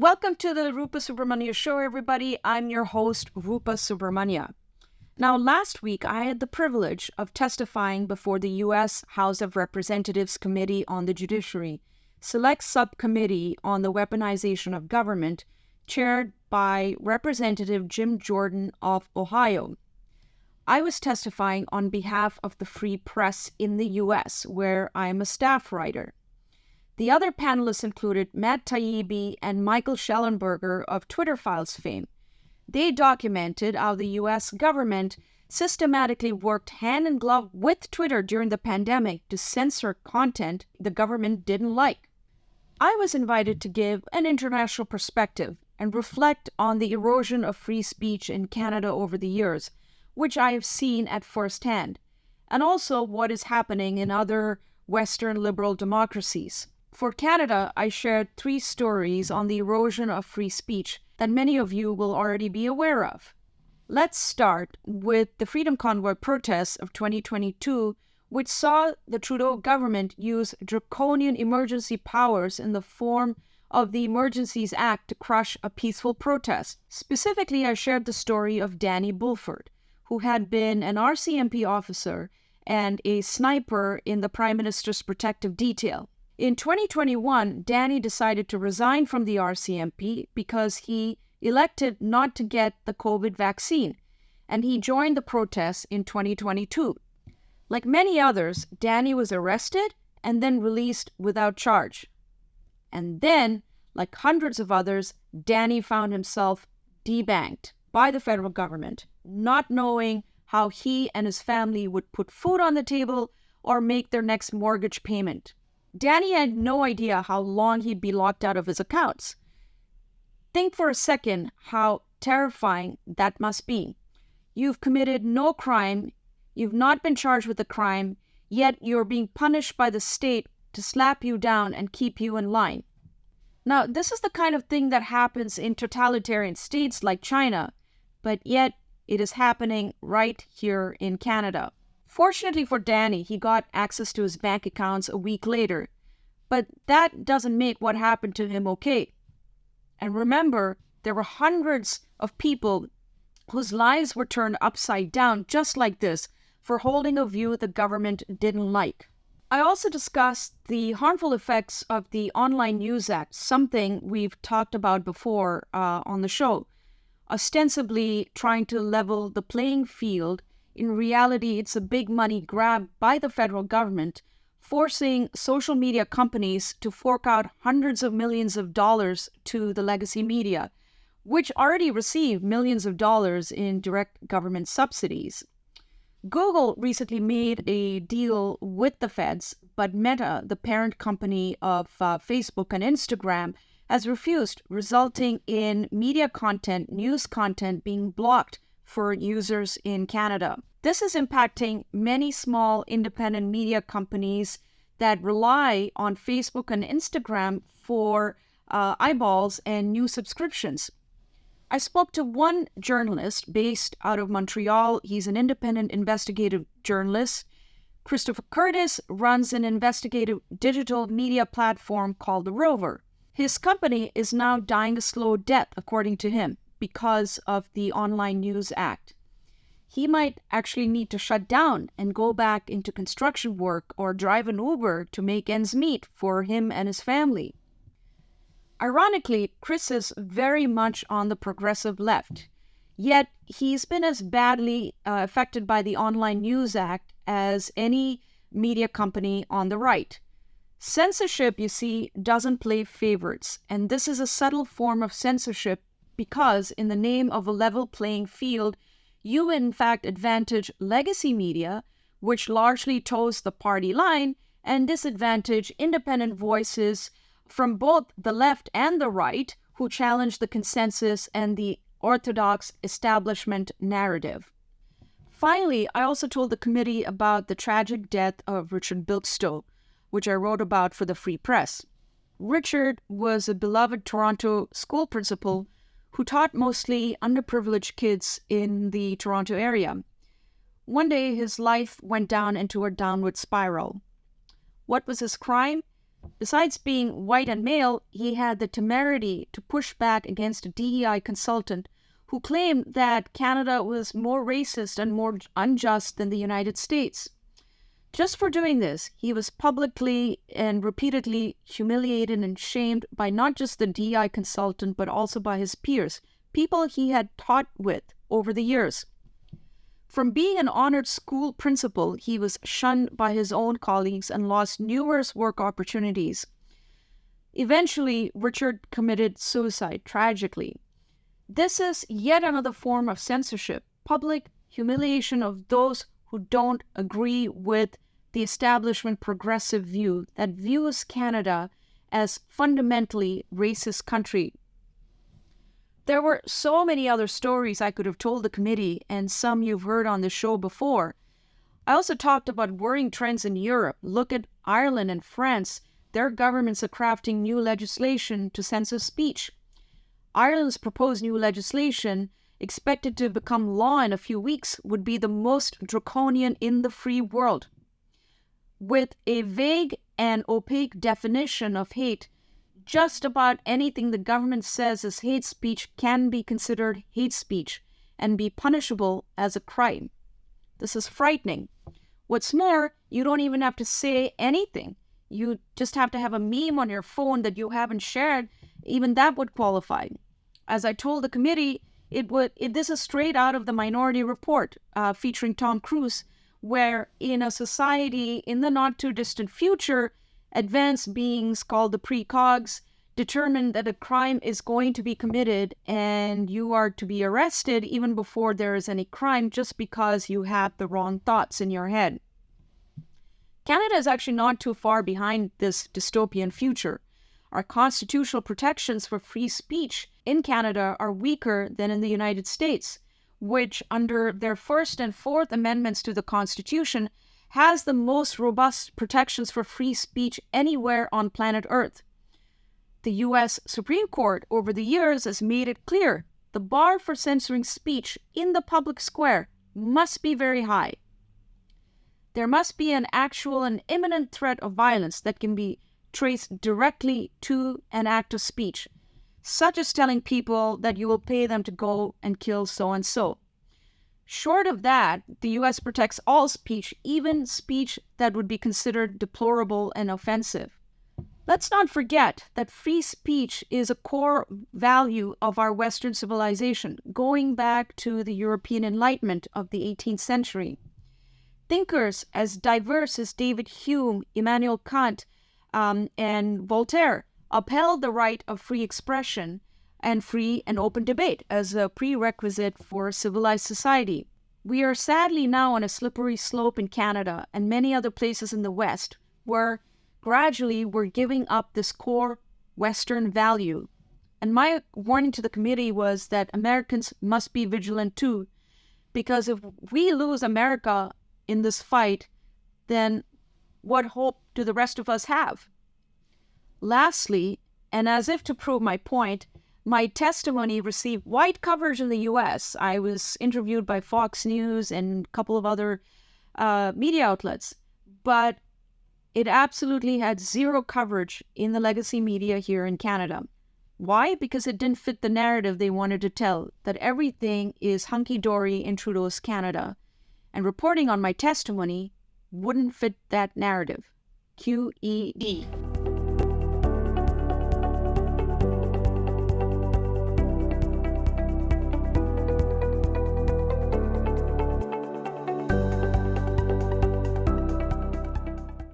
Welcome to the Rupa Subramanya Show, everybody. I'm your host, Rupa Subramanya. Now, last week, I had the privilege of testifying before the U.S. House of Representatives Committee on the Judiciary, Select Subcommittee on the Weaponization of Government, chaired by Representative Jim Jordan of Ohio. I was testifying on behalf of the free press in the U.S., where I am a staff writer. The other panelists included Matt Taibbi and Michael Schellenberger of Twitter Files fame. They documented how the U.S. government systematically worked hand in glove with Twitter during the pandemic to censor content the government didn't like. I was invited to give an international perspective and reflect on the erosion of free speech in Canada over the years, which I have seen at firsthand, and also what is happening in other Western liberal democracies. For Canada, I shared 3 stories on the erosion of free speech that many of you will already be aware of. Let's start with the Freedom Convoy protests of 2022, which saw the Trudeau government use draconian emergency powers in the form of the Emergencies Act to crush a peaceful protest. Specifically, I shared the story of Danny Bulford, who had been an RCMP officer and a sniper in the Prime Minister's protective detail. In 2021, Danny decided to resign from the RCMP because he elected not to get the COVID vaccine, and he joined the protests in 2022. Like many others, Danny was arrested and then released without charge. And then, like hundreds of others, Danny found himself debanked by the federal government, not knowing how he and his family would put food on the table or make their next mortgage payment. Danny had no idea how long he'd be locked out of his accounts. Think for a second how terrifying that must be. You've committed no crime, you've not been charged with a crime, yet you're being punished by the state to slap you down and keep you in line. Now, this is the kind of thing that happens in totalitarian states like China, but yet it is happening right here in Canada. Fortunately for Danny, he got access to his bank accounts a week later, but that doesn't make what happened to him okay. And remember, there were hundreds of people whose lives were turned upside down just like this for holding a view the government didn't like. I also discussed the harmful effects of the Online News Act, something we've talked about before on the show, ostensibly trying to level the playing field. In reality, it's a big money grab by the federal government, forcing social media companies to fork out hundreds of millions of dollars to the legacy media, which already receive millions of dollars in direct government subsidies. Google recently made a deal with the feds, but Meta, the parent company of Facebook and Instagram, has refused, resulting in media content, news content being blocked for users in Canada. This is impacting many small independent media companies that rely on Facebook and Instagram for eyeballs and new subscriptions. I spoke to one journalist based out of Montreal. He's an independent investigative journalist. Christopher Curtis runs an investigative digital media platform called the Rover. His company is now dying a slow death, according to him, because of the Online News Act. He might actually need to shut down and go back into construction work or drive an Uber to make ends meet for him and his family. Ironically, Chris is very much on the progressive left, yet he's been as badly affected by the Online News Act as any media company on the right. Censorship, you see, doesn't play favorites, and this is a subtle form of censorship because, in the name of a level playing field, you in fact advantage legacy media, which largely toes the party line, and disadvantage independent voices from both the left and the right who challenge the consensus and the orthodox establishment narrative. Finally, I also told the committee about the tragic death of Richard Btoo, which I wrote about for the Free Press. Richard was a beloved Toronto school principal who taught mostly underprivileged kids in the Toronto area. One day, his life went down into a downward spiral. What was his crime? Besides being white and male, he had the temerity to push back against a DEI consultant who claimed that Canada was more racist and more unjust than the United States. Just for doing this, he was publicly and repeatedly humiliated and shamed by not just the DEI consultant, but also by his peers, people he had taught with over the years. From being an honored school principal, he was shunned by his own colleagues and lost numerous work opportunities. Eventually, Richard committed suicide, tragically. This is yet another form of censorship, public humiliation of those who don't agree with the establishment progressive view that views Canada as fundamentally racist country. There were so many other stories I could have told the committee, and some you've heard on the show before. I also talked about worrying trends in Europe. Look at Ireland and France. Their governments are crafting new legislation to censor speech. Ireland's proposed new legislation, expected to become law in a few weeks, would be the most draconian in the free world. With a vague and opaque definition of hate, just about anything the government says is hate speech can be considered hate speech and be punishable as a crime. This is frightening. What's more, you don't even have to say anything. You just have to have a meme on your phone that you haven't shared. Even that would qualify. As I told the committee, this is straight out of the Minority Report featuring Tom Cruise, where in a society in the not-too-distant future, advanced beings called the precogs determine that a crime is going to be committed and you are to be arrested even before there is any crime just because you have the wrong thoughts in your head. Canada is actually not too far behind this dystopian future. Our constitutional protections for free speech in Canada are weaker than in the United States, which under their First and Fourth Amendments to the Constitution has the most robust protections for free speech anywhere on planet Earth. The U.S. Supreme Court over the years has made it clear the bar for censoring speech in the public square must be very high. There must be an actual and imminent threat of violence that can be traced directly to an act of speech, such as telling people that you will pay them to go and kill so-and-so. Short of that, the U.S. protects all speech, even speech that would be considered deplorable and offensive. Let's not forget that free speech is a core value of our Western civilization, going back to the European Enlightenment of the 18th century. Thinkers as diverse as David Hume, Immanuel Kant, and Voltaire upheld the right of free expression and free and open debate as a prerequisite for a civilized society. We are sadly now on a slippery slope in Canada and many other places in the West where gradually we're giving up this core Western value. And my warning to the committee was that Americans must be vigilant too, because if we lose America in this fight, then what hope do the rest of us have? Lastly, and as if to prove my point, my testimony received wide coverage in the U.S. I was interviewed by Fox News and a couple of other media outlets, but it absolutely had zero coverage in the legacy media here in Canada. Why? Because it didn't fit the narrative they wanted to tell, that everything is hunky-dory in Trudeau's Canada. And reporting on my testimony wouldn't fit that narrative. QED.